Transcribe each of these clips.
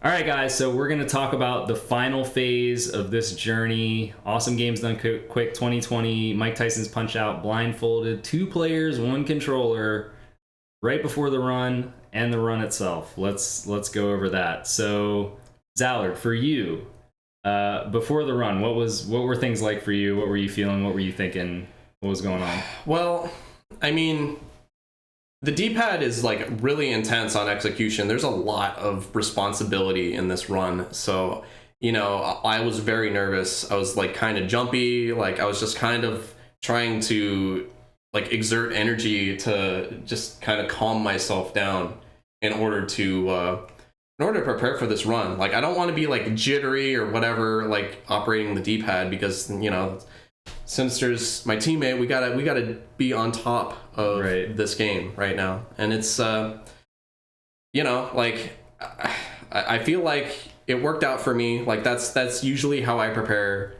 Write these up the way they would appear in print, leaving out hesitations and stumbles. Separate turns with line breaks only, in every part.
All right, guys, so we're going to talk about the final phase of this journey. Awesome Games Done Quick 2020, Mike Tyson's Punch-Out, Blindfolded, 2 players, 1 controller, right before the run and the run itself. Let's go over that. So, Zallard, for you, before the run, what were things like for you? What were you feeling? What were you thinking? What was going on?
Well, I mean, the D-pad is like really intense on execution. There's a lot of responsibility in this run. So, you know, I was very nervous. I was like kind of jumpy. Like I was just kind of trying to like exert energy to just kind of calm myself down in order to prepare for this run. Like I don't want to be like jittery or whatever, like operating the D-pad because, you know, Sinister's my teammate. We gotta be on top of this game right now, and it's you know, like I feel like it worked out for me. Like that's usually how I prepare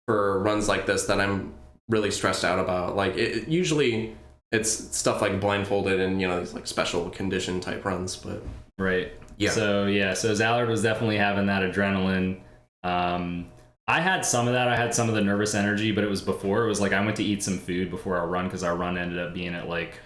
for runs like this that I'm really stressed out about. Like usually it's stuff like Blindfolded and, you know, these like special condition type runs, but
yeah. So Zallard was definitely having that adrenaline. I had some of that. I had some of the nervous energy, but it was before. It was like I went to eat some food before our run because our run ended up being at like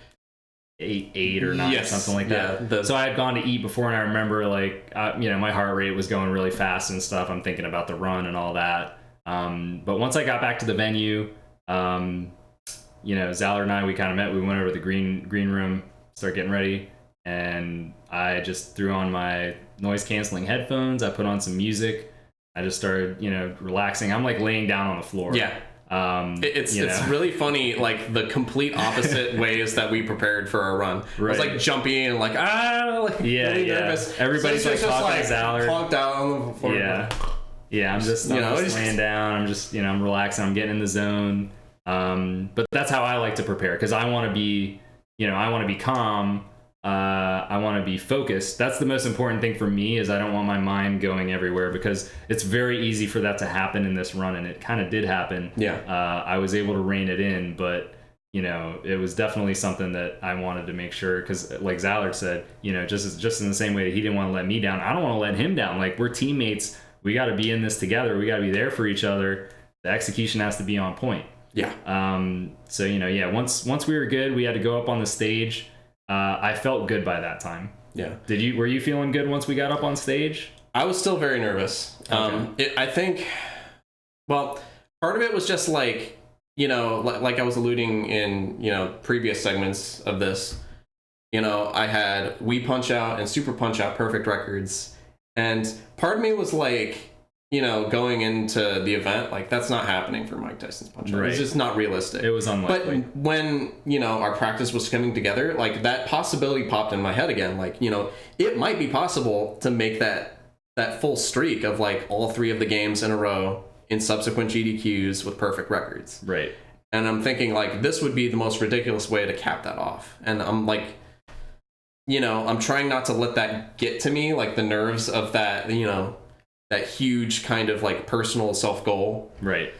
8 or 9, something like that. Yeah, so I had gone to eat before, and I remember like you know, my heart rate was going really fast and stuff. I'm thinking about the run and all that. But once I got back to the venue, you know, Zallard and I, we kind of met. We went over to the green room, start getting ready, and I just threw on my noise canceling headphones. I put on some music. I just started, you know, relaxing. I'm like laying down on the floor.
Yeah. It's really funny, like the complete opposite ways that we prepared for our run. I was like jumpy and like really nervous.
Everybody's like talking to Zallard.
Conked out on the floor.
Yeah. I'm just laying down. I'm just, you know, I'm relaxing. I'm getting in the zone. But that's how I like to prepare because I want to be, you know, I want to be calm. I want to be focused. That's the most important thing for me is I don't want my mind going everywhere because it's very easy for that to happen in this run, and it kind of did happen.
Yeah.
I was able to rein it in, but, you know, it was definitely something that I wanted to make sure because, like Zallard said, you know, just in the same way that he didn't want to let me down, I don't want to let him down. Like, we're teammates. We got to be in this together. We got to be there for each other. The execution has to be on point.
Yeah.
So, you know, yeah, once we were good, we had to go up on the stage. I felt good by that time.
Yeah.
Were you feeling good once we got up on stage?
I was still very nervous.
Okay.
I think, well, part of it was just like, you know, like I was alluding in, you know, previous segments of this, you know, I had Wii Punch-Out and Super Punch-Out perfect records. And part of me was like, you know, going into the event, like that's not happening for Mike Tyson's Punch-Out.
Right.
It's just not realistic.
It was unlikely.
But when, you know, our practice was coming together, like that possibility popped in my head again. Like, you know, it might be possible to make that full streak of like all 3 of the games in a row in subsequent GDQs with perfect records.
Right.
And I'm thinking like this would be the most ridiculous way to cap that off. And I'm like, you know, I'm trying not to let that get to me, like the nerves of that, you know, that huge kind of like personal self goal.
Right.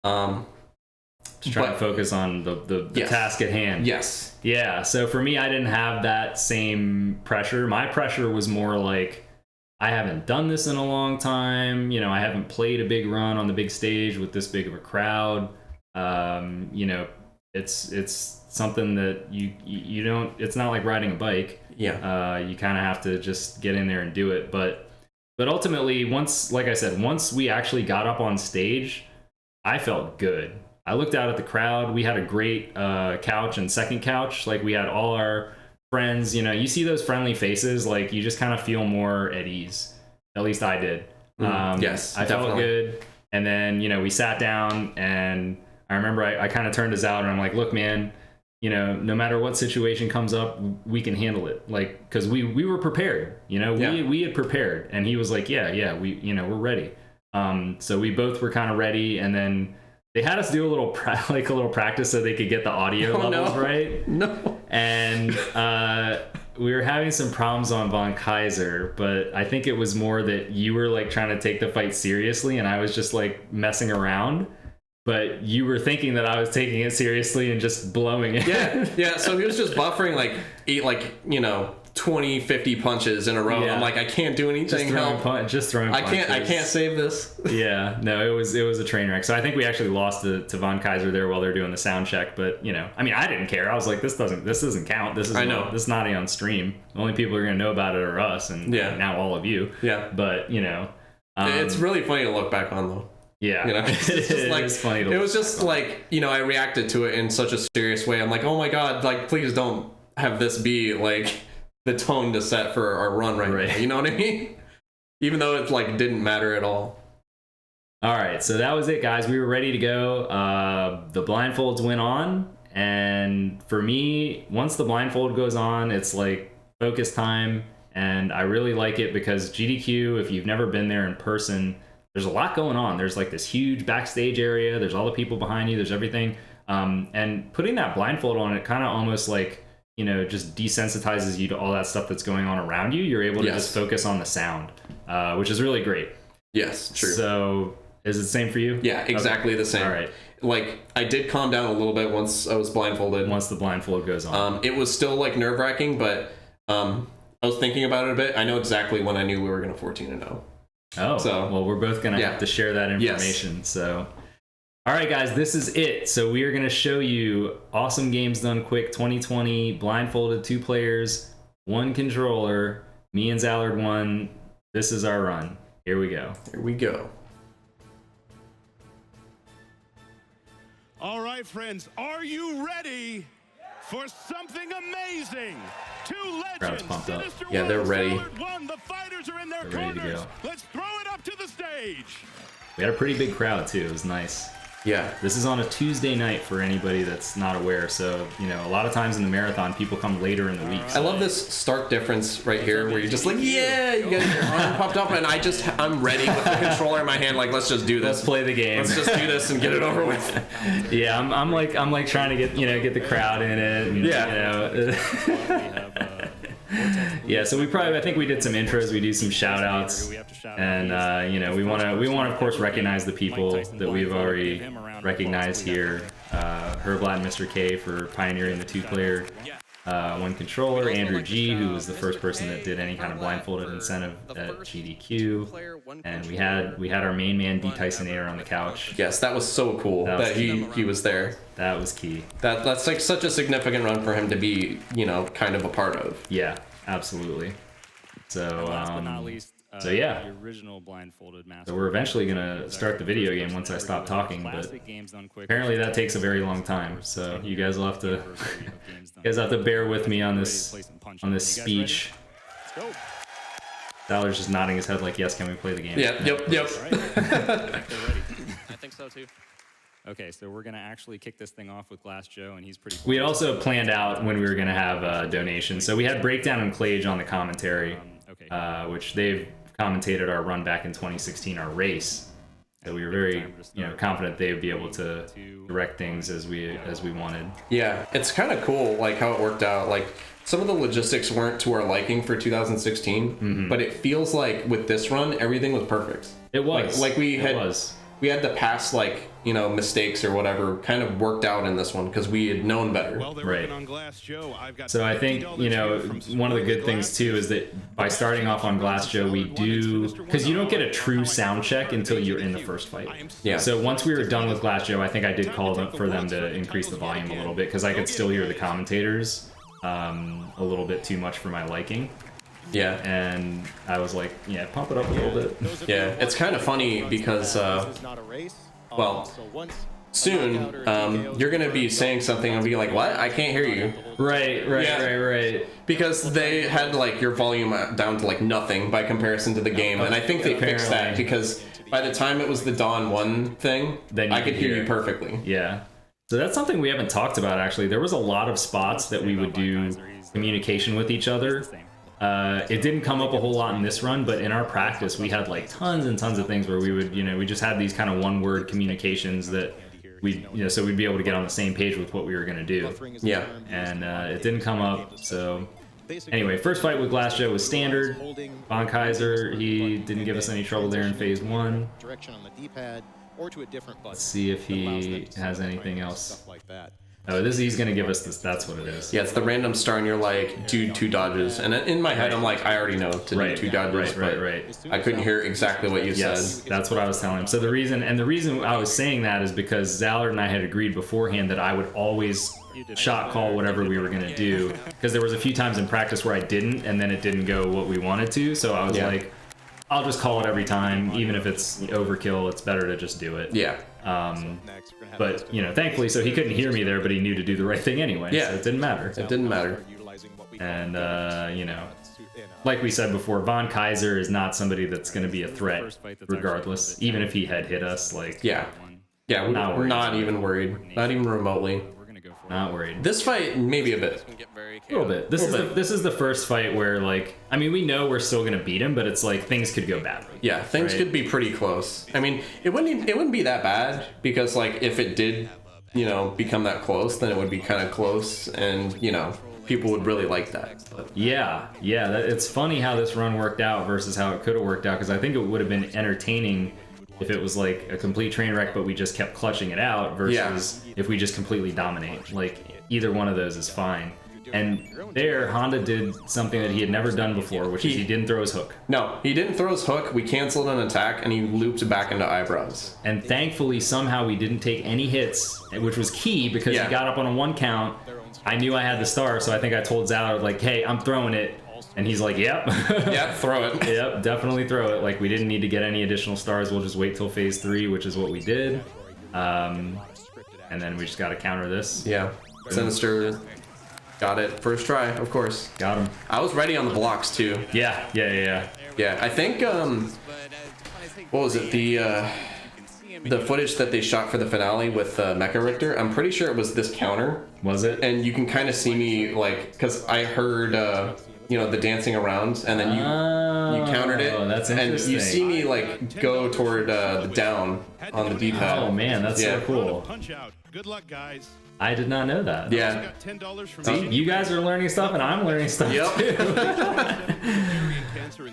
Just trying to focus on the task at hand.
Yes.
Yeah. So for me, I didn't have that same pressure. My pressure was more like, I haven't done this in a long time. You know, I haven't played a big run on the big stage with this big of a crowd. You know, it's something that you don't, it's not like riding a bike.
Yeah.
You kind of have to just get in there and do it. But ultimately, once we actually got up on stage, I felt good. I looked out at the crowd. We had a great couch and second couch. Like we had all our friends, you know, you see those friendly faces, like you just kind of feel more at ease. At least I did.
Yes,
I
definitely.
felt good. And then, you know, we sat down and I remember I kind of turned to Zallard and I'm like, look, man, you know, no matter what situation comes up, we can handle it. Like, because we were prepared, you know, we had prepared. And he was like, yeah, we're ready. So we both were kind of ready. And then they had us do a little practice so they could get the audio levels right.
No.
And we were having some problems on Von Kaiser, but I think it was more that you were like trying to take the fight seriously and I was just like messing around. But you were thinking that I was taking it seriously and just blowing it.
Yeah. So he was just buffering like you know, 20, 50 punches in a row.
Yeah.
I'm like, I can't do anything.
Just throwing punches.
I can't save this.
Yeah, no, it was a train wreck. So I think we actually lost to Von Kaiser there while they're doing the sound check. But you know, I mean, I didn't care. I was like, this doesn't count. This is this is not on stream. The only people who are gonna know about it are us, and now all of you.
Yeah.
But you know,
it's really funny to look back on though.
Yeah,
you know, it's just like,
funny to
it was just like, you know, I reacted to it in such a serious way. I'm like, oh my god, like please don't have this be like the tone to set for our run right now. You know what I mean? Even though it like didn't matter at all.
All right, so that was it, guys. We were ready to go. The blindfolds went on, and for me, once the blindfold goes on, it's like focus time, and I really like it because GDQ, if you've never been there in person, there's a lot going on. There's like this huge backstage area. There's all the people behind you. There's everything. And putting that blindfold on, it kind of almost like, you know, just desensitizes you to all that stuff that's going on around you. You're able to just focus on the sound, which is really great.
Yes, true.
So is it the same for you?
Yeah, exactly the same.
All right.
Like I did calm down a little bit once I was blindfolded.
Once the blindfold goes on.
It was still like nerve-wracking, but I was thinking about it a bit. I know exactly when I knew we were going to 14-0.
Oh, so, well, we're both going to have to share that information. Yes. So, all right, guys, this is it. So we are going to show you Awesome Games Done Quick 2020, blindfolded 2 players, 1 controller, me and Zallard1. This is our run. Here we go.
Here we go.
All right, friends, are you ready for something amazing? 2 legends, Sinister1
yeah, they're ready.
Zallard1. The fighters are in their corners.
Ready to go.
Let's throw it up to the stage.
We had a pretty big crowd too. It was nice.
Yeah.
This is on a Tuesday night for anybody that's not aware. So, you know, a lot of times in the marathon, people come later in the week.
I love this stark difference right here where you're just like, yeah, you got your arm popped up, and I'm ready with the controller in my hand. Like, let's just do this.
Let's play the game.
Let's just do this and get it over with.
Yeah, I'm like trying to get the crowd in it. And, yeah, so I think we did some intros, we do some shout outs, and you know, we want to of course recognize the people that we've already recognized here. Herblat and Mr. K for pioneering the 2-player 1 controller, Andrew G, who was the first person that did any kind of blindfolded incentive at GDQ, and we had our main man D Tyson on the couch.
Yes, that was so cool that he was there.
That was key.
That's like such a significant run for him to be, you know, kind of a part of.
Yeah, absolutely. So
last but not least,
so yeah,
the original blindfolded master.
So we're eventually gonna start the video game once I stop talking, but apparently that takes a very long time. So you guys will have to bear with me on this speech. Zallard's just nodding his head like, yes, can we play the game?
Yeah, yep.
I think so too. Okay, so we're gonna actually kick this thing off with Glass Joe, and he's pretty.
We had also planned out when we were gonna have donations. So we had Breakdown and Clage on the commentary, which they've commentated our run back in 2016, our race. So we were very, confident they would be able to direct things as we wanted.
Yeah, it's kind of cool, like how it worked out. Like some of the logistics weren't to our liking for 2016, but it feels like with this run, everything was perfect.
It was
like we had the past mistakes or whatever kind of worked out in this one because we had known better.
Right. So I think one of the good things too is that by starting off on Glass Joe, we do, because you don't get a true sound check until you're in the first fight.
Yeah.
So once we were done with Glass Joe, I think I did call for them to increase the volume a little bit because I could still hear the commentators a little bit too much for my liking.
Yeah.
And I was like, pump it up a little bit.
Yeah, it's kind of funny because, soon you're going to be saying something and be like, what? I can't hear you.
Right.
Because they had your volume down to nothing by comparison to the game. And I think they fixed that because by the time it was the Dawn 1 thing, I could hear you perfectly.
Yeah. So that's something we haven't talked about, actually. There was a lot of spots that we would do communication with each other. It didn't come up a whole lot in this run, but in our practice, we had tons and tons of things where we would, we just had these kind of one-word communications that so we'd be able to get on the same page with what we were going to do.
Yeah.
And it didn't come up, so anyway, first fight with Glass Joe was standard. Von Kaiser, he didn't give us any trouble there in phase 1.
Direction on the D-pad or to a different button.
Let's see if he has anything else. Oh, he's gonna give us this. That's what it is.
Yeah, it's the random star, and you're like, do 2 dodges. And in my head, I'm like, I already know to do 2 dodges.
Right.
I couldn't hear exactly what you said.
That's what I was telling him. So the reason I was saying that is because Zallard and I had agreed beforehand that I would always shot call whatever we were gonna do, because there was a few times in practice where I didn't, and then it didn't go what we wanted to. So I was like, I'll just call it every time, even if it's overkill. It's better to just do it.
Yeah.
But thankfully, so he couldn't hear me there, but he knew to do the right thing anyway.
Yeah.
So it didn't matter.
It didn't matter.
And like we said before, Von Kaiser is not somebody that's going to be a threat, regardless. Even if he had hit us,
yeah, we're not even worried, not even remotely.
Not worried.
This fight, maybe a bit.
A little bit. This is the first fight where, like, I mean, we know we're still gonna beat him, but it's like things could go badly.
Yeah, things could be pretty close. I mean, it wouldn't be that bad, because like if it did, become that close, then it would be kind of close, and people would really like that. But.
Yeah. It's funny how this run worked out versus how it could have worked out, because I think it would have been entertaining if it was like a complete train wreck, but we just kept clutching it out, versus if we just completely dominate. Like, either one of those is fine. And there, Honda did something that he had never done before, which is he didn't throw his hook.
No, he didn't throw his hook. We canceled an attack, and he looped back into eyebrows.
And thankfully, somehow we didn't take any hits, which was key, because he got up on a 1 count. I knew I had the star, so I think I told Zallard, like, hey, I'm throwing it. And he's like, yep.
Yeah, throw it.
Yep, definitely throw it. Like, we didn't need to get any additional stars. We'll just wait till phase 3, which is what we did. And then we just got to counter this.
Yeah. Sinister got it. First try, of course.
Got him.
I was ready on the blocks, too.
Yeah.
Yeah, I think, what was it? The footage that they shot for the finale with Mecha Richter, I'm pretty sure it was this counter.
Was it?
And you can kind of see me, like, because I heard... the dancing around, and then you countered it.
Oh, that's interesting.
And you see me like go toward the down on the D-pad.
Oh man, that's so cool.
Punch out. Good luck, guys.
I did not know that.
Yeah.
See, you guys are learning stuff, and I'm learning stuff too.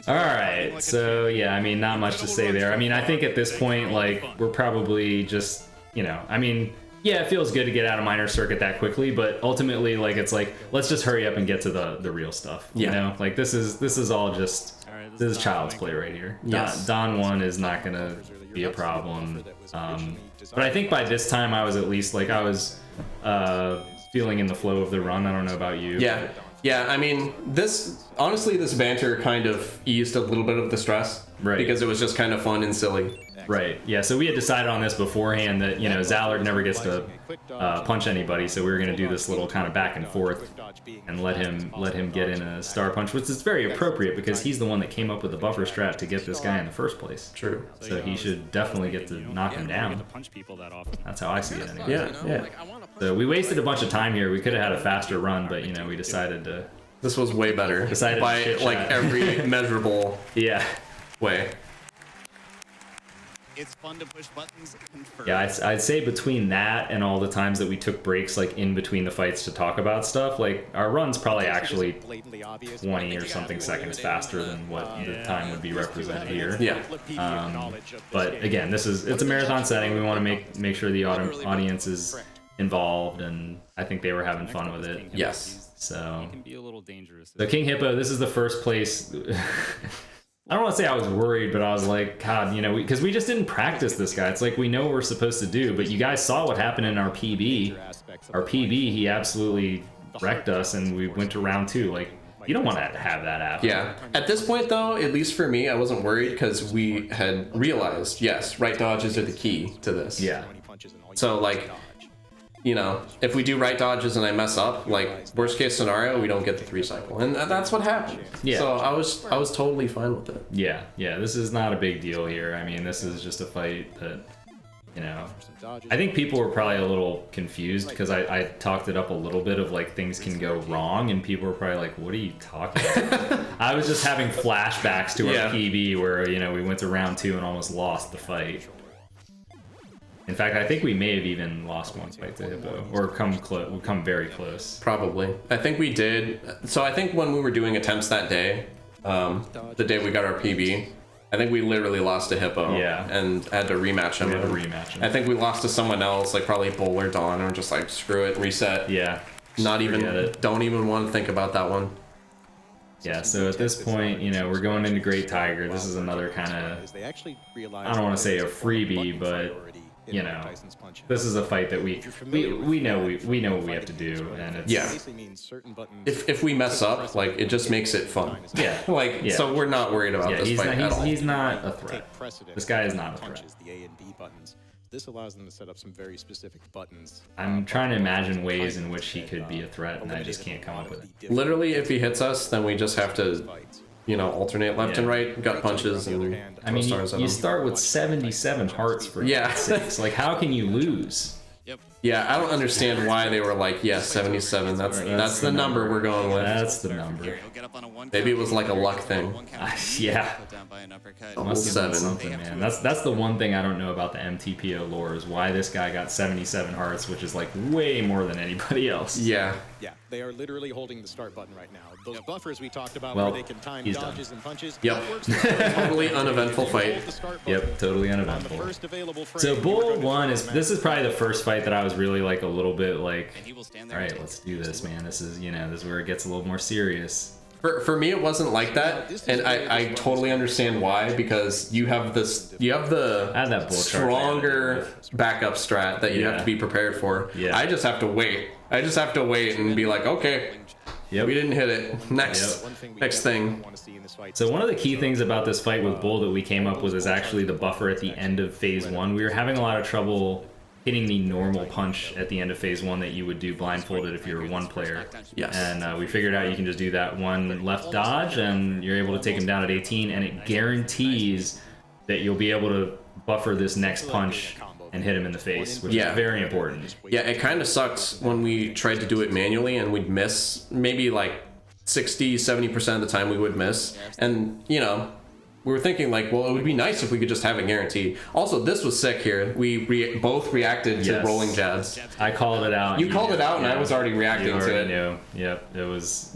All right, so yeah, I mean, not much to say there. I mean, I think at this point, like, we're probably just, I mean. Yeah, it feels good to get out of minor circuit that quickly, but ultimately, like, it's like, let's just hurry up and get to the real stuff.
Yeah.
Like, this is all just, this is child's play right here.
Yes.
Don 1 is not gonna be a problem. But I think by this time I was at least, like, I was feeling in the flow of the run. I don't know about you.
Yeah, I mean, this banter kind of eased a little bit of the stress.
Right.
Because it was just kind of fun and silly.
Right. Yeah. So we had decided on this beforehand that Zallard never gets to punch anybody, so we were going to do this little kind of back and forth and let him get in a star punch, which is very appropriate because he's the one that came up with the buffer strat to get this guy in the first place.
True.
So he should definitely get to knock him down. That's how I see it anyway.
Yeah.
So we wasted a bunch of time here. We could have had a faster run, but we decided to.
This was way better.
Decided
by
to
like every measurable way.
It's fun to push buttons.
Yeah, I'd say between that and all the times that we took breaks, like in between the fights to talk about stuff, like our run's probably actually 20 or something seconds faster than what the time would be represented here.
Yeah.
But again, it's a marathon setting. We want to make sure the audience is involved, and I think they were having fun with it.
Yes.
So.
Can be a little dangerous.
So King Hippo, this is the first place. I don't want to say I was worried, but I was like, God, because we just didn't practice this guy. It's like we know what we're supposed to do, but you guys saw what happened in our PB. Our PB, he absolutely wrecked us, and we went to round 2. Like, you don't want to have that happen.
Yeah. At this point, though, at least for me, I wasn't worried because we had realized, yes, right dodges are the key to this.
Yeah.
So, like, if we do right dodges and I mess up, like, worst case scenario, we don't get the 3 cycle. And that's what happened.
Yeah.
So I was totally fine with it.
Yeah, this is not a big deal here. I mean, this is just a fight that, I think people were probably a little confused because I talked it up a little bit of, like, things can go wrong, and people were probably like, what are you talking about? I was just having flashbacks to our PB where, we went to round 2 and almost lost the fight. In fact, I think we may have even lost one fight to Hippo, or come very close.
Probably. I think we did. So I think when we were doing attempts that day, the day we got our PB, I think we literally lost to Hippo.
Yeah.
And had to rematch him.
We had to rematch him.
I think we lost to someone else, like probably Bull or Dawn, and we're just like, screw it, reset.
Yeah.
Not even, don't even want to think about that one.
Yeah, so at this point, you know, we're going into Great Tiger. This is another kind of, I don't want to say a freebie, but, you know, this is a fight that we know what we have to do, and it's
if we mess up, like, it just makes it fun.
Yeah.
Like, so we're not worried about this fight at all.
He's not a threat. This guy is not a threat.
The A and B buttons. This allows them to set up some very specific buttons.
I'm trying to imagine ways in which he could be a threat, and I just can't come up with it.
Literally, if he hits us, then we just have to, you know, alternate left and right, gut punches, and
I mean, you start with 77 hearts for six. Like, how can you lose?
Yeah, I don't understand why they were like, yeah, 77. That's the number we're going with.
That's the number.
Maybe it was like a luck thing.
Yeah.
Almost 7.
Something, man. That's the one thing I don't know about the MTPO lore is why this guy got 77 hearts, which is like way more than anybody else.
Yeah.
Yeah, they are literally holding the start button right now. Those buffers we talked about
Well,
where they can time
he's
dodges
done.
and punches.
Yep. Totally uneventful fight.
Yep, totally uneventful. So Bull 1 this is probably the first fight that I was really like a little bit like, all right, let's do this, man. This is, you know, this is where it gets a little more serious.
For me, it wasn't like that, and I totally understand why, because you have the stronger backup strat that you have to be prepared for.
Yeah.
I just have to wait. I just have to wait and be like, okay, we didn't hit it. Next thing.
So one of the key things about this fight with Bull that we came up with is actually the buffer at the end of phase 1. We were having a lot of trouble hitting the normal punch at the end of phase 1 that you would do blindfolded if you were one player.
Yes.
And we figured out you can just do that one left dodge and you're able to take him down at 18, and it guarantees that you'll be able to buffer this next punch and hit him in the face, which is very important.
Yeah, it kind of sucks when we tried to do it manually and we'd miss. Maybe like 60-70% of the time we would miss. And, you know, we were thinking like, well, it would be nice if we could just have it guaranteed. Also, this was sick here. We both reacted to rolling jabs.
I called it out.
You called it out, and I was already reacting to it.
Knew. Yep, it was,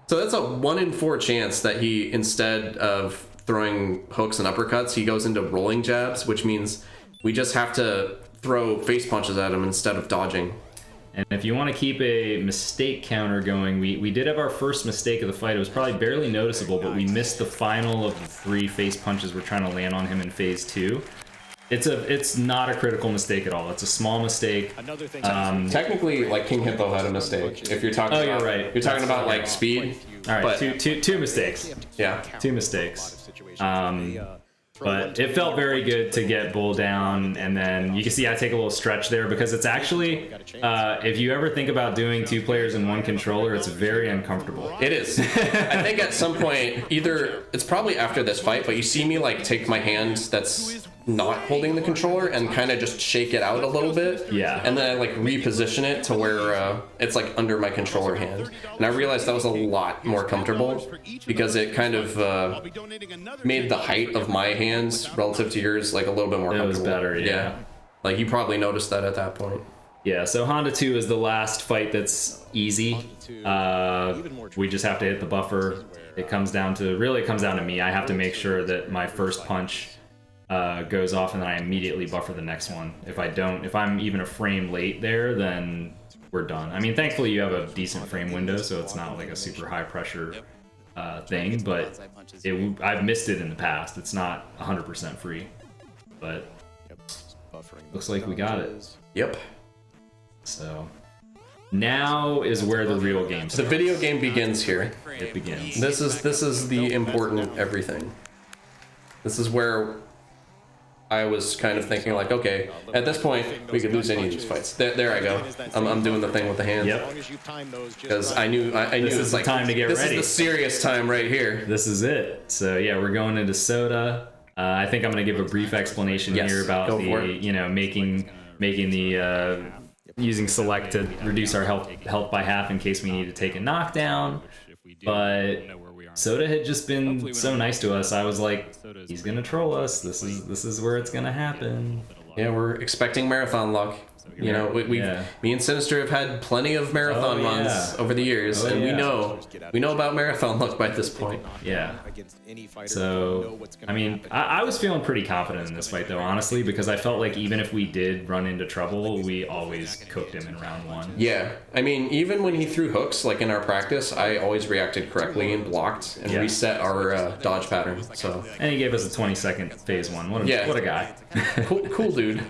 So that's a 1 in 4 chance that he, instead of throwing hooks and uppercuts, he goes into rolling jabs, which means we just have to throw face punches at him instead of dodging.
And if you want to keep a mistake counter going, we did have our first mistake of the fight. It was probably barely noticeable, but we missed the final of the 3 face punches we're trying to land on him in phase 2. It's not a critical mistake at all. It's a small mistake.
Technically, like King Hippo had a mistake. If you're talking,
you're right.
You're talking about like speed.
All right,
but,
two mistakes.
Yeah,
2 mistakes. But it felt very good to get Bull down, and then you can see I take a little stretch there because it's actually, if you ever think about doing 2 players in 1 controller, it's very uncomfortable.
it is. I think at some point, either it's probably after this fight, but you see me like take my hand that's not holding the controller and kind of just shake it out a little bit.
Yeah.
And then I like reposition it to where it's like under my controller hand. And I realized that was a lot more comfortable because it kind of made the height of my hands relative to yours like a little bit more comfortable.
It was better, yeah.
Like you probably noticed that at that point.
Yeah, so Honda 2 is the last fight that's easy. We just have to hit the buffer. It comes down to me. I have to make sure that my first punch goes off and then I immediately buffer the next one. If I'm even a frame late there, then we're done. I mean, thankfully you have a decent frame window, so it's not like a super high pressure thing, but I've missed it in the past. It's not 100% free, but looks like we got it.
Yep.
So now is where the real game starts.
The video game begins here.
It begins.
This is the important everything. This is where I was kind of thinking like, okay, at this point we could lose any of these fights. There I go. I'm doing the thing with the hands.
Yep.
Because I knew
This is the time to get
this
ready.
This is the serious time right here.
This is it. So yeah, we're going into Soda. I think I'm going to give a brief explanation here about making the using select to reduce our health by half in case we need to take a knockdown. But Soda had just been so nice to us. I was like, he's gonna troll us. This is where it's gonna happen.
Yeah, we're expecting marathon luck. You know, me and Sinister have had plenty of marathon runs over the years, and we know about marathon luck by this point.
Yeah. So, I mean, I was feeling pretty confident in this fight, though, honestly, because I felt like even if we did run into trouble, we always cooked him in round 1.
Yeah. I mean, even when he threw hooks, like in our practice, I always reacted correctly and blocked and reset our dodge pattern. So.
And he gave us a 20-second phase 1. What a guy.
Cool dude.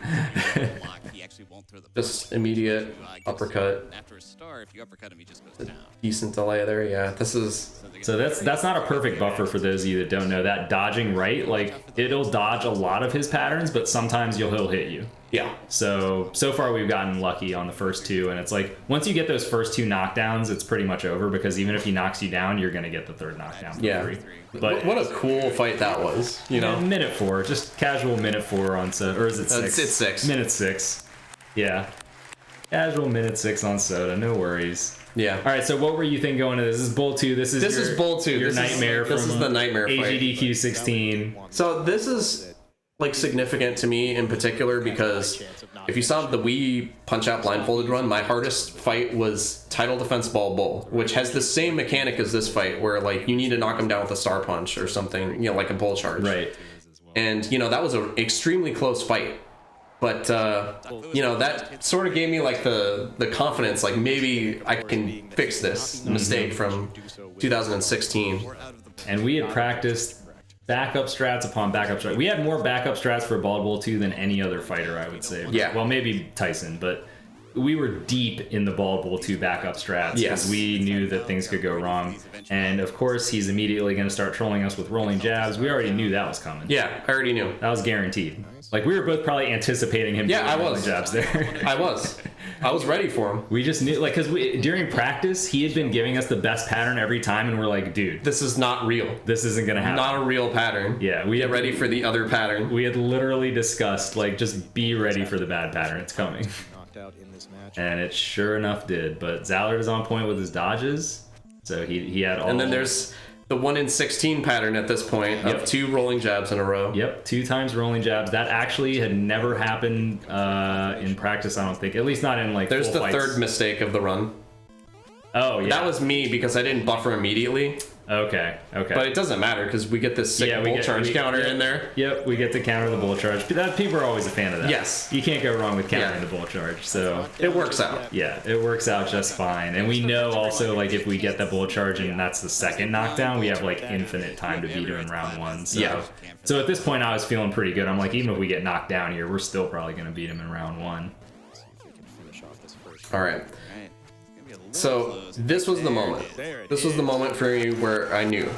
Just immediate uppercut.
After a star, if you uppercut him, he just goes down.
Decent delay there, yeah. This is...
So that's not a perfect buffer for those of you that don't know. That dodging right, like, it'll dodge a lot of his patterns, but sometimes he'll hit you.
Yeah.
So far we've gotten lucky on the first 2, and it's like, once you get those first 2 knockdowns, it's pretty much over, because even if he knocks you down, you're going to get the 3rd knockdown for free. But
what a cool fight that was, you know?
Minute 4, just casual minute 4 on Soda, or is it 6?
It's 6.
Minute 6. Yeah. Casual minute 6 on Soda, no worries.
Yeah.
All right, so what were you thinking going into this? This is Bull 2. This is
Bull 2.
Your nightmare from
this is the nightmare fight.
AGDQ 16.
So this is like significant to me in particular because if you saw the Wii Punch-Out Blindfolded run, my hardest fight was Title Defense Ball Bull, which has the same mechanic as this fight where like you need to knock him down with a Star Punch or something, you know, like a Bull Charge.
Right.
And, you know, that was an extremely close fight. But, you know, that sort of gave me, like, the confidence, like, maybe I can fix this mistake from 2016.
And we had practiced backup strats upon backup strats. We had more backup strats for Ball Bull 2 than any other fighter, I would say.
Yeah.
Well, maybe Tyson, but we were deep in the Ball Bull 2 backup strats because we knew that things could go wrong. And, of course, he's immediately going to start trolling us with rolling jabs. We already knew that was coming.
Yeah, I already knew.
That was guaranteed. Like, we were both probably anticipating him doing rolling jabs there.
I was ready for him.
We just knew, like, because during practice, he had been giving us the best pattern every time, and we're like, dude,
this is not real.
This isn't going to happen.
Not a real pattern.
Yeah.
Get ready for the other pattern.
We had literally discussed, like, just be ready for the bad pattern. It's coming. And it sure enough did. But Zallard is on point with his dodges. So he had all...
And then there's the 1 in 16 pattern at this point of 2 rolling jabs in a row.
Yep, 2 times rolling jabs. That actually had never happened in practice, I don't think. At least not in, like,
there's
full
the
fights.
3rd mistake of the run.
Oh, yeah.
That was me because I didn't buffer immediately.
Okay.
But it doesn't matter because we get this sick bull charge counter in there.
Yep, we get to counter the bull charge. People are always a fan of that.
Yes.
You can't go wrong with countering the bull charge. So
it works out.
Yeah, it works out just fine. And we know also, like, if we get the bull charge and that's the 2nd knockdown, we have, like, infinite time to beat him in round 1. So, so at this point, I was feeling pretty good. I'm like, even if we get knocked down here, we're still probably going to beat him in round 1.
All right. So this was the moment. This was the moment for me where I knew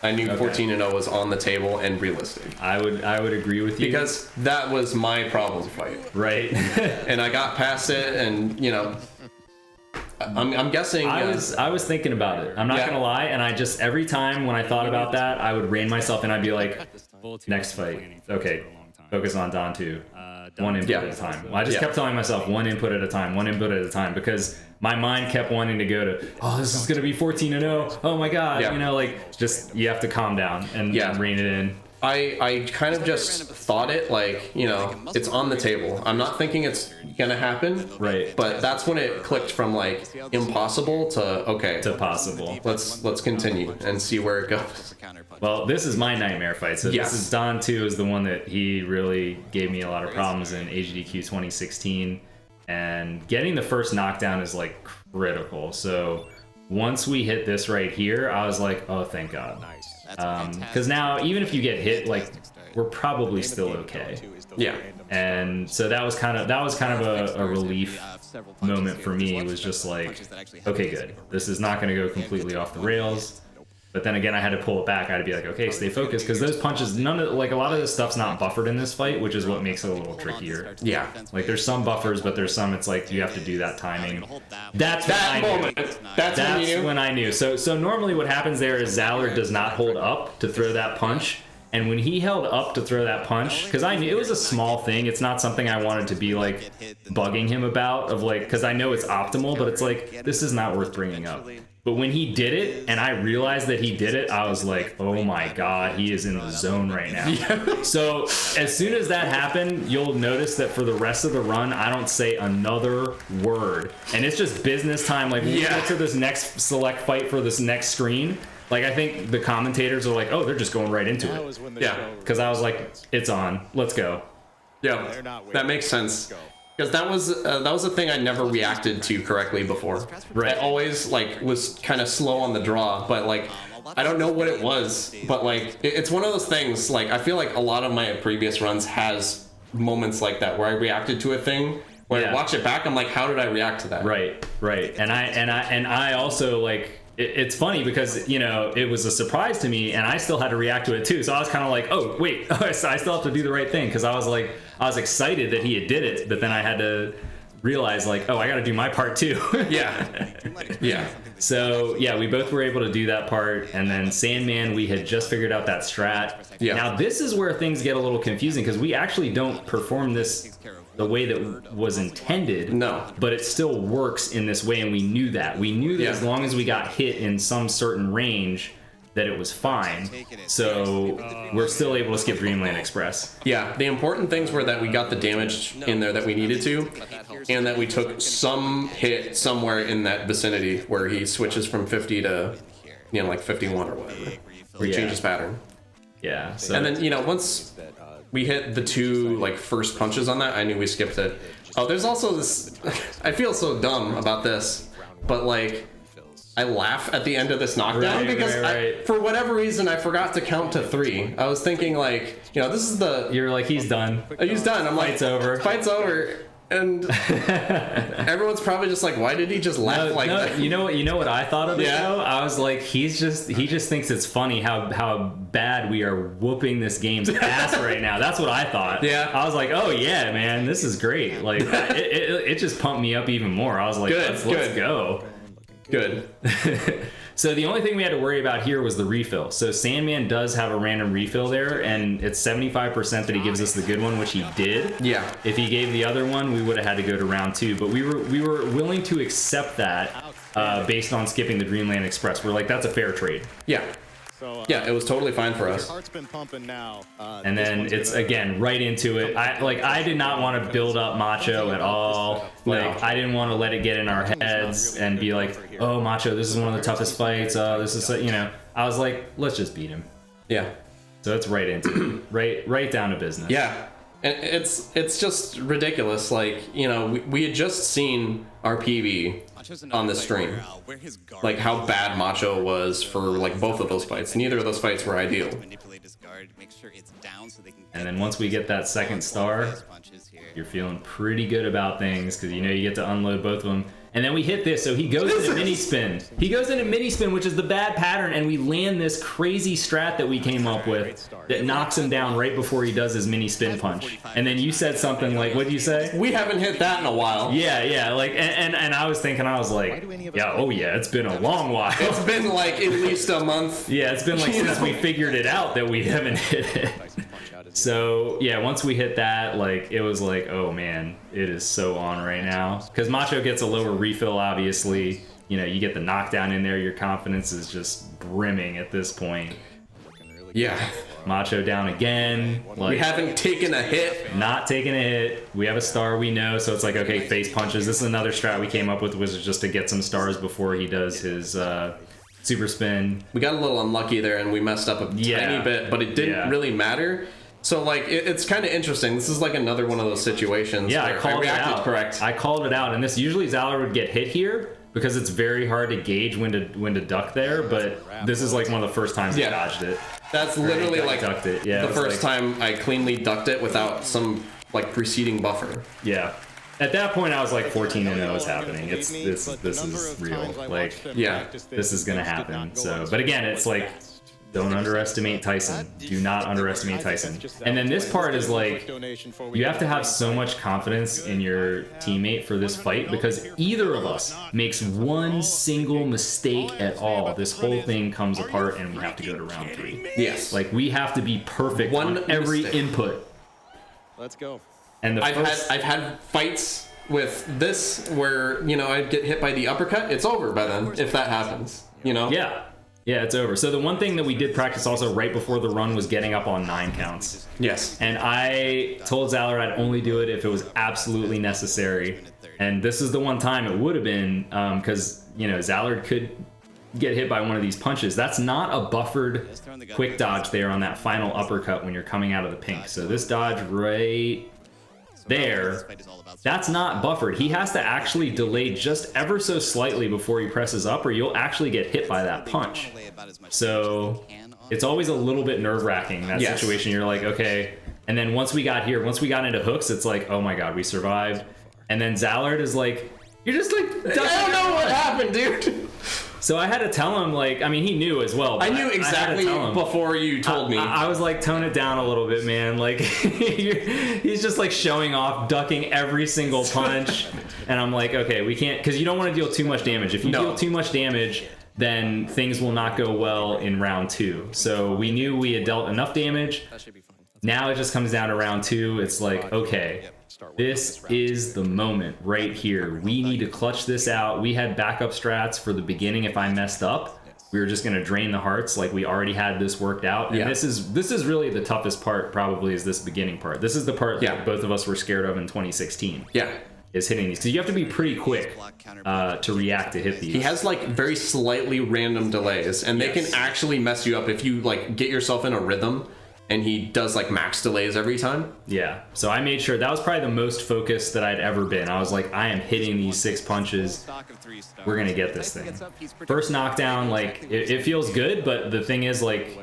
14-0 was on the table and realistic.
I would agree with you
because that was my problem fight.
Right.
And I got past it, and you know, I'm guessing.
I was thinking about it. I'm not gonna lie, and I just every time when I thought about that, I would rein myself and I'd be like, next fight, okay, focus on Don 2. 1 input at a time. Well, I just kept telling myself 1 input at a time, 1 input at a time, because my mind kept wanting to go to, oh, this is gonna be 14-0. Oh my god, you know, like, just you have to calm down and rein it in.
I kind of just thought it like, you know, it's on the table. I'm not thinking it's gonna happen.
Right.
But that's when it clicked from like impossible to okay.
To possible.
Let's continue and see where it goes.
Well, this is my nightmare fight. So this is Don 2 is the one that he really gave me a lot of problems in AGDQ 2016. And getting the first knockdown is like critical. So once we hit this right here, I was like, oh, thank God. Because now, even if you get hit, like, we're probably still okay.
Yeah.
And so that was kind of a relief moment for me. It was just like, okay, good. This is not going to go completely off the rails. But then again, I had to pull it back. I had to be like, okay, stay focused, because those punches, a lot of this stuff's not buffered in this fight, which is what makes it a little trickier.
Yeah.
Like, there's some buffers, but there's some, it's like you have to do that timing. That's when I knew. So normally what happens there is Zallard does not hold up to throw that punch. And when he held up to throw that punch, because I knew it was a small thing, it's not something I wanted to be like bugging him about, of like, because I know it's optimal, but it's like, this is not worth bringing up. But when he did it, and I realized that he did it, I was like, oh my God, he is in the zone right now. Yeah. So as soon as that happened, you'll notice that for the rest of the run, I don't say another word. And it's just business time. Like when we get to this next select fight for this next screen, like I think the commentators are like, oh, they're just going right into it.
Yeah.
Because I was like, it's on. Let's go.
Yeah, that makes sense. Because that was a thing I never reacted to correctly before.
Right.
I always like was kind of slow on the draw, but like I don't know what it was, but like it's one of those things. Like I feel like a lot of my previous runs has moments like that where I reacted to a thing. When I watch it back, I'm like, how did I react to that?
Right. And I also like. It's funny because, you know, it was a surprise to me and I still had to react to it too. So I was kind of like, oh, wait, I still have to do the right thing. Because I was excited that he had did it. But then I had to realize like, oh, I got to do my part too.
Yeah.
So, yeah, we both were able to do that part. And then Sandman, we had just figured out that strat.
Yeah.
Now, this is where things get a little confusing because we actually don't perform this the way that was intended.
No.
But it still works in this way, and we knew that. We knew that as long as we got hit in some certain range, that it was fine. So we're still able to skip Dreamland Express.
Yeah, the important things were that we got the damage in there that we needed to, and that we took some hit somewhere in that vicinity where he switches from 50 to, you know, like 51 or whatever. Where he changes pattern.
Yeah. So
and then, you know, once we hit the two like first punches on that, I knew we skipped it. Oh, there's also this. I feel so dumb about this, but like I laugh at the end of this knockdown because for whatever reason I forgot to count to 3. I was thinking like, you know, this is the.
You're like, he's done.
He's done. I'm like,
fight's over.
Fight's over. And everyone's probably just like, why did he just laugh like that?
You know what I thought of it though? I was like, he just thinks it's funny how bad we are whooping this game's ass right now. That's what I thought.
Yeah.
I was like, oh yeah, man, this is great. Like it just pumped me up even more. I was like, let's go.
Good.
So the only thing we had to worry about here was the refill. So Sandman does have a random refill there, and it's 75% that he gives us the good one, which he did.
Yeah.
If he gave the other one, we would have had to go to round 2. But we were willing to accept that based on skipping the Dreamland Express. We're like, that's a fair trade.
Yeah. Yeah, it was totally fine for us.
Heart's been pumping now.
And then it's again right into it. I did not want to build up Macho at all. Like I didn't want to let it get in our heads and be like, oh Macho, this is one of the toughest fights. This is I was like, let's just beat him.
Yeah.
So it's right into it. right down to business.
Yeah. And it's just ridiculous. Like, you know, we had just seen our PB on the stream. Like how bad Macho was for like both of those fights. Neither of those fights were ideal.
And then once we get that second star, you're feeling pretty good about things because you know you get to unload both of them. And then we hit this, so he goes into mini spin. He goes into mini spin, which is the bad pattern, and we land this crazy strat that we came up with that knocks him down right before he does his mini spin punch. And then you said something like, what did you say?
We haven't hit that in a while.
Yeah, like, and I was thinking, I was like, yeah, it's been a long while.
It's been like at least a month.
Yeah, it's been like since we figured it out that we haven't hit it. So yeah, once we hit that, like it was like, oh man, it is so on right now. Because Macho gets a lower refill, obviously. You know, you get the knockdown in there, your confidence is just brimming at this point.
Yeah.
Macho down again. Like,
we haven't taken a hit.
Not taking a hit. We have a star, we know, so it's like, okay, face punches. This is another strat we came up with, was just to get some stars before he does his super spin.
We got a little unlucky there and we messed up a tiny bit, but it didn't really matter. So like it's kind of interesting. This is like another one of those situations.
Yeah,
where
I called it out.
Correct.
I called it out, and this usually Zallard would get hit here because it's very hard to gauge when to duck there. But this is like one of the first times I dodged it.
That's literally like
ducked it. Yeah,
the first time I cleanly ducked it without some like preceding buffer.
Yeah. At that point, I was like 14-0 is happening. This is real. Like,
yeah,
this is gonna happen. So, but again, it's like, don't underestimate Tyson. Do not underestimate Tyson. And then this part is like, you have to have so much confidence in your teammate for this fight because either of us makes one single mistake at all, this whole thing comes apart and we have to go to round 3.
Yes.
Like we have to be perfect on every input.
Let's go.
And
I've had fights with this, where, you know, I'd get hit by the uppercut, it's over by then, if that happens, you know?
Yeah. Yeah, it's over. So the one thing that we did practice also right before the run was getting up on 9 counts.
Yes.
And I told Zallard I'd only do it if it was absolutely necessary. And this is the one time it would have been, because, you know, Zallard could get hit by one of these punches. That's not a buffered quick dodge there on that final uppercut when you're coming out of the pink. So this dodge right there, that's not buffered. He has to actually delay just ever so slightly before he presses up, or you'll actually get hit by that punch. So it's always a little bit nerve-wracking, that situation. You're like, okay. And then once we got into hooks, it's like, oh my god, we survived. And then Zallard is like, you're just like,
I don't know what happened, dude.
So I had to tell him, like, I mean, he knew as well.
I knew exactly before you told me.
I was like, tone it down a little bit, man. Like, he's just like showing off, ducking every single punch. And I'm like, okay, we can't, because you don't want to deal too much damage. If you deal too much damage, then things will not go well in round 2. So we knew we had dealt enough damage.
That should be fine.
Now it just comes down to round 2. It's like, okay, this is the moment right here. We need to clutch this out. We had backup strats for the beginning. If I messed up, we were just going to drain the hearts. Like, we already had this worked out. And this is really the toughest part, probably, is this beginning part. This is the part that both of us were scared of in 2016.
Yeah.
Is hitting these. Because you have to be pretty quick to react to hit these.
He has, like, very slightly random delays, and they can actually mess you up if you, like, get yourself in a rhythm. And he does like max delays every time. Yeah.
So I made sure that was probably the most focused that I'd ever been. I was like, I am hitting these 6 punches. We're going to get this thing. First knockdown, like, it feels good, but the thing is, like,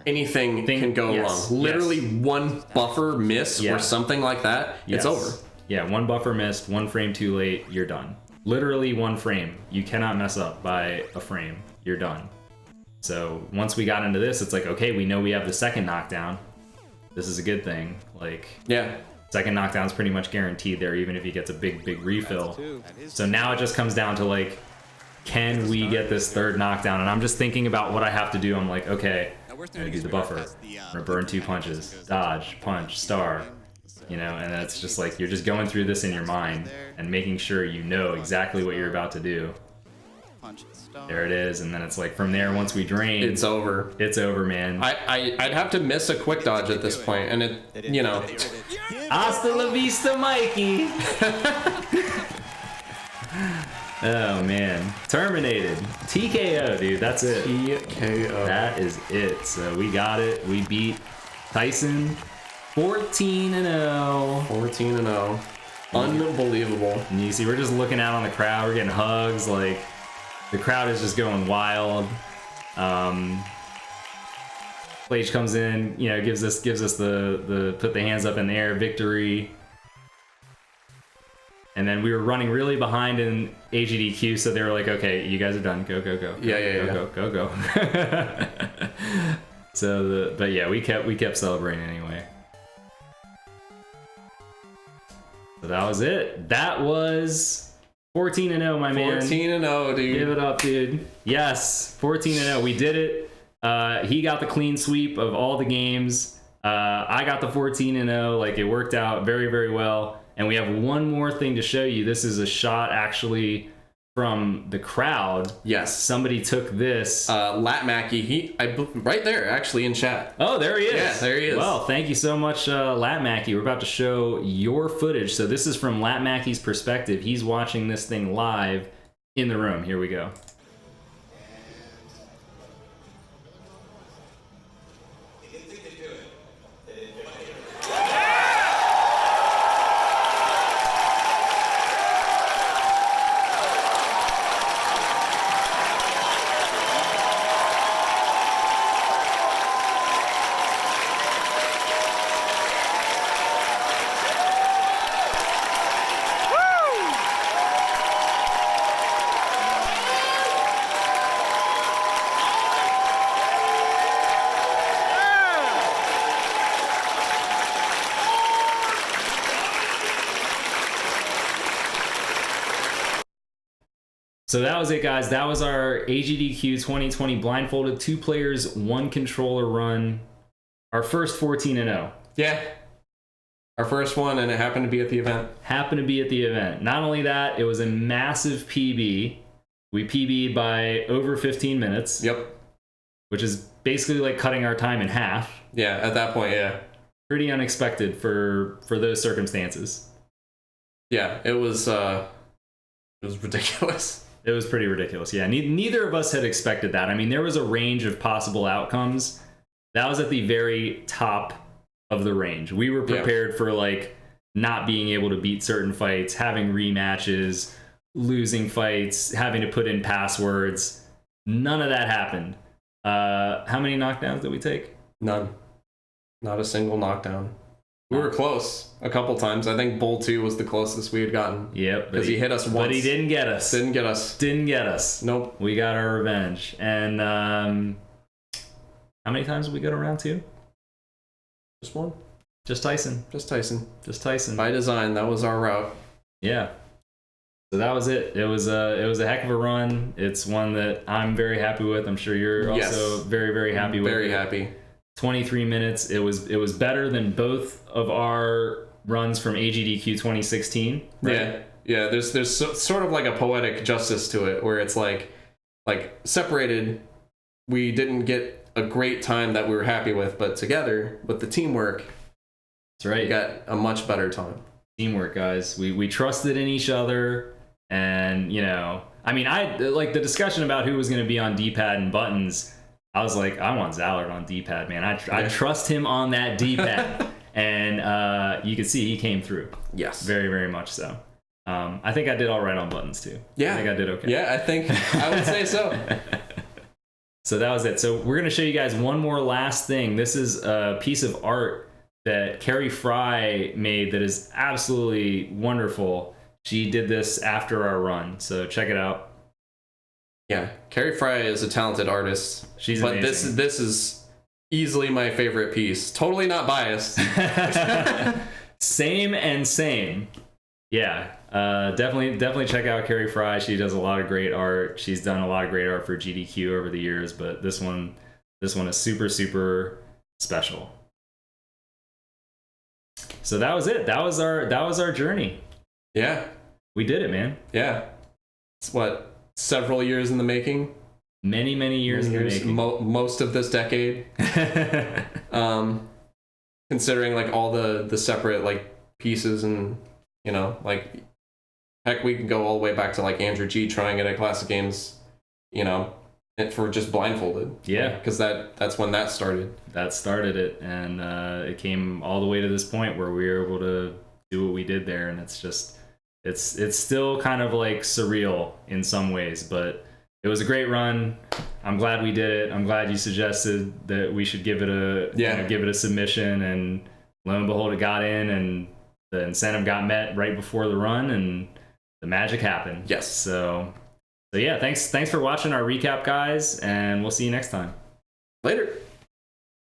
anything can go wrong. Literally one buffer miss or something like that, it's over.
Yeah, one buffer missed, 1 frame too late, you're done. Literally 1 frame. You cannot mess up by a frame. You're done. So once we got into this, it's like, okay, we know we have the second knockdown. This is a good thing. Like, second knockdown's pretty much guaranteed there, even if he gets a big refill. So now it just comes down to, like, can we get this third knockdown? And I'm just thinking about what I have to do. I'm like, okay, I'm gonna do the buffer. I'm gonna burn 2 punches, dodge, punch, star. You know, and that's just like, you're just going through this in your mind and making sure you know exactly what you're about to do. There it is, and then it's like, from there, once we drain,
it's over.
It's over, man.
I'd have to miss a quick dodge at this point, and it, you know.
Hasta la vista, Mikey. Oh man, terminated. TKO, dude. That's it.
TKO.
That is it. So we got it. We beat Tyson 14-0.
14-0. Unbelievable.
And you see, we're just looking out on the crowd. We're getting hugs. Like, the crowd is just going wild. Plage comes in, you know, gives us the put the hands up in the air victory. And then we were running really behind in AGDQ, so they were like, okay, you guys are done. Go. Go. So but yeah, we kept celebrating anyway. So that was it. That was 14-0, my man.
14-0, dude.
Give it up, dude. Yes, 14-0. We did it. He got the clean sweep of all the games. I got the 14-0. Like, it worked out very, very well. And we have one more thing to show you. This is a shot actually from the crowd.
Yes.
Somebody took this.
Lat Mackey, right there, actually, in chat.
Oh, there he is.
Yeah, there he is.
Well, thank you so much, Lat Mackey. We're about to show your footage. So this is from Lat Mackey's perspective. He's watching this thing live in the room. Here we go. So that was it, guys. That was our AGDQ 2020 Blindfolded 2 players, 1 controller run. Our first 14-0.
Yeah. Our first one, and it happened to be at the event.
Happened to be at the event. Not only that, it was a massive PB. We PB'd by over 15 minutes.
Yep.
Which is basically like cutting our time in half.
Yeah, at that point, yeah.
Pretty unexpected for those circumstances.
Yeah, it was ridiculous.
It was pretty ridiculous. Yeah, neither of us had expected that. I mean, there was a range of possible outcomes. That was at the very top of the range. We were prepared for like not being able to beat certain fights, having rematches, losing fights, having to put in passwords. None of that happened. How many knockdowns did we take?
None. Not a single knockdown. We were close a couple times. I think Bull 2 was the closest we had gotten.
Yep.
Because he hit us once.
But he didn't get us.
Didn't get us. Nope.
We got our revenge. And how many times did we go to round 2?
Just one.
Just Tyson.
Just Tyson. By design, that was our route.
Yeah. So that was it. It was a heck of a run. It's one that I'm very happy with. I'm sure you're also very, very happy with.
Very happy.
23 minutes. It was better than both of our runs from AGDQ 2016. Right?
Yeah. There's sort of like a poetic justice to it, where it's like separated, we didn't get a great time that we were happy with, but together with the teamwork,
that's right,
we got a much better time.
Teamwork, guys. We trusted in each other, and I mean, I like the discussion about who was going to be on D-pad and buttons. I was like, I want Zallard on D-pad, man. I trust him on that D-pad. And you can see he came through.
Yes.
Very, very much so. I think I did all right on buttons, too.
Yeah.
I think I did okay.
Yeah, I would say so.
So that was it. So we're going to show you guys one more last thing. This is a piece of art that Carrie Fry made that is absolutely wonderful. She did this after our run. So check it out.
Yeah, Carrie Fry is a talented artist.
She's amazing.
But this is easily my favorite piece. Totally not biased.
Same and same. Yeah, definitely check out Carrie Fry. She does a lot of great art. She's done a lot of great art for GDQ over the years, but this one is super, super special. So that was it. That was our journey.
Yeah,
we did it, man.
Yeah, it's what, several years in the making.
Many years in the making.
Most of this decade. Considering like all the separate like pieces, and like heck, we can go all the way back to like Andrew G trying it at Classic Games, for just Blindfolded.
Yeah,
because that's when that started.
That started it, and it came all the way to this point where we were able to do what we did there, and it's just it's still kind of like surreal in some ways, but it was a great run. I'm glad we did it. I'm glad you suggested that we should give it a submission, and lo and behold, it got in, and the incentive got met right before the run, and the magic happened.
Yes.
So yeah, thanks for watching our recap, guys, and we'll see you next time.
Later.